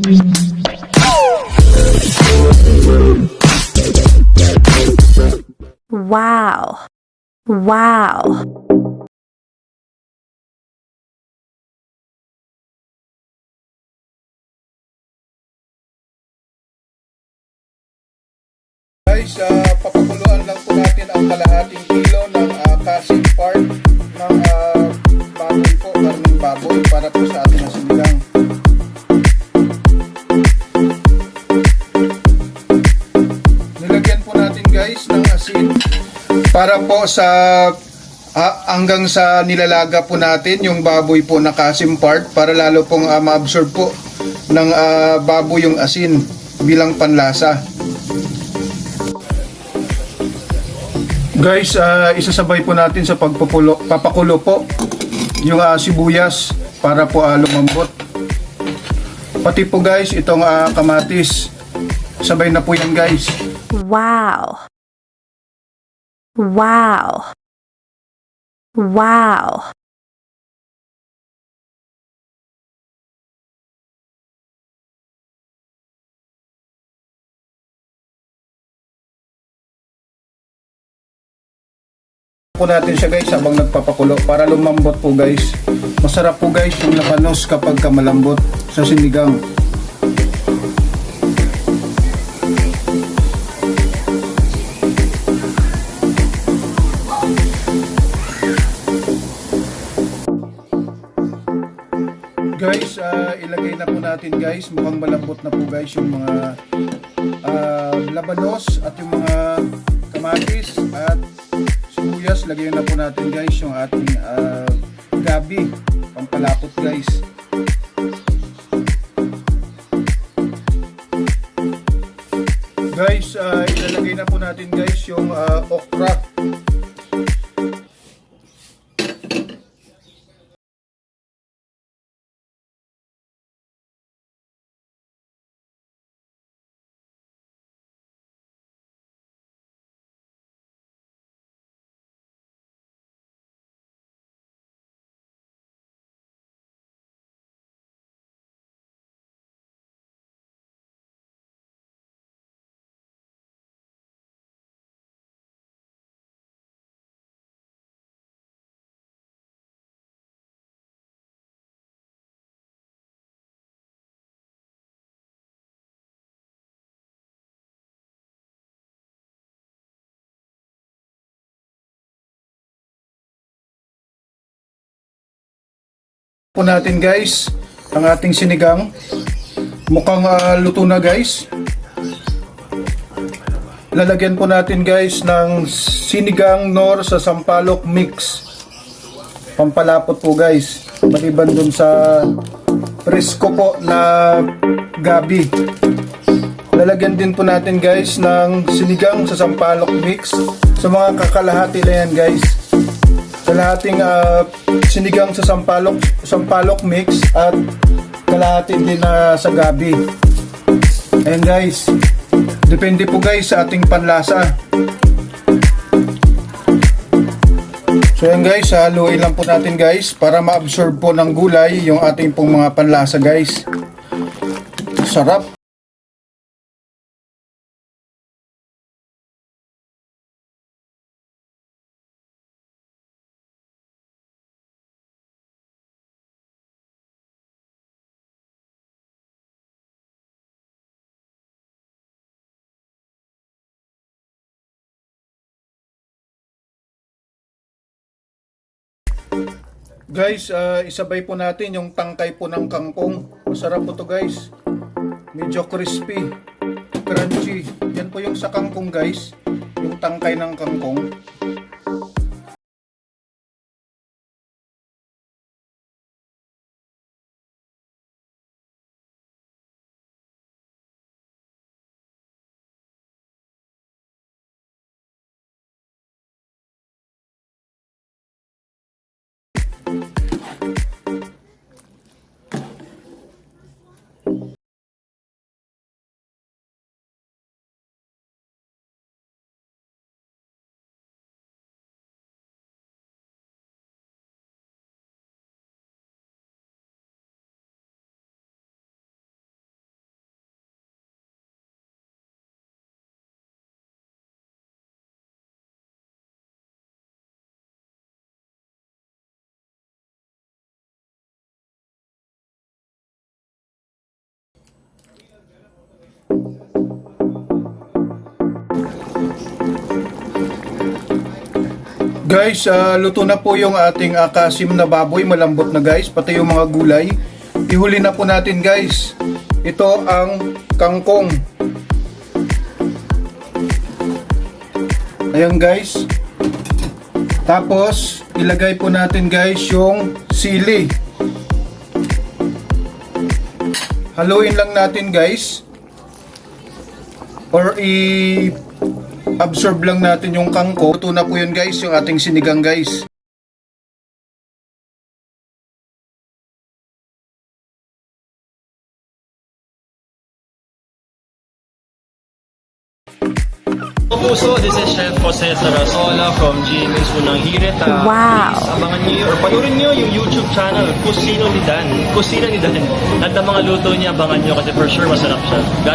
Wow. Wow. Guys, papakuluan lang po natin ang kalahating kilo ng casing part ng baboy po, karning baboy para po sa ating sinigang. Nilagyan po natin guys ng asin para po sa hanggang sa nilalaga po natin yung baboy po na casing part para lalo pong ma-absorb po ng baboy yung asin bilang panlasa. Guys, isasabay po natin sa papakulo po yung sibuyas para po lumambot. Pati po guys, itong kamatis. Sabay na po yan guys. Wow. Wow. Wow. Po natin siya guys habang nagpapakulo para lumambot po guys. Masarap po guys yung labanos kapag malambot sa sinigang. Guys, ilagay na po natin guys. Mukhang malambot na po guys yung mga labanos at yung mga kamatis at sibuyas. Lagyan na po natin guys yung ating gabi, pampalapot guys. Guys, ilalagay na po natin guys yung okra. Po natin guys ang ating sinigang. Mukhang luto na guys. Lalagyan po natin guys ng sinigang nor sa sampalok mix, pampalapot po guys, maliban dun sa presko po na gabi. Lalagyan din po natin guys ng sinigang sa sampalok mix sa mga kakalahati na yan guys. Kalahating sinigang sa sampalok mix at kalahati din sa gabi. Ayan guys, depende po guys sa ating panlasa. So ayan guys, haluin lang po natin guys para ma-absorb po ng gulay yung ating pong mga panlasa guys. Sarap. Guys, isabay po natin yung tangkay po ng kangkong. Masarap po to guys. Medyo crispy, crunchy. Yan po yung sa kangkong guys. Yung tangkay ng kangkong. Guys, luto na po yung ating akasim na baboy, malambot na guys, pati yung mga gulay. Ihuli na po natin guys. Ito ang kangkong. Ayan guys. Tapos, ilagay po natin guys yung sili. Haluin lang natin guys. Or absorb lang natin yung kangkong. Luto na po yun guys, yung ating sinigang guys. Puso, this is Chef Jose Sarasola from GMA's Unang Hirit. Wow. Please abangan niyo or panoorin niyo yung YouTube channel, Kusino ni Dan. Kusina ni Dan. At ang mga luto niya, abangan niyo kasi for sure masarap siya. God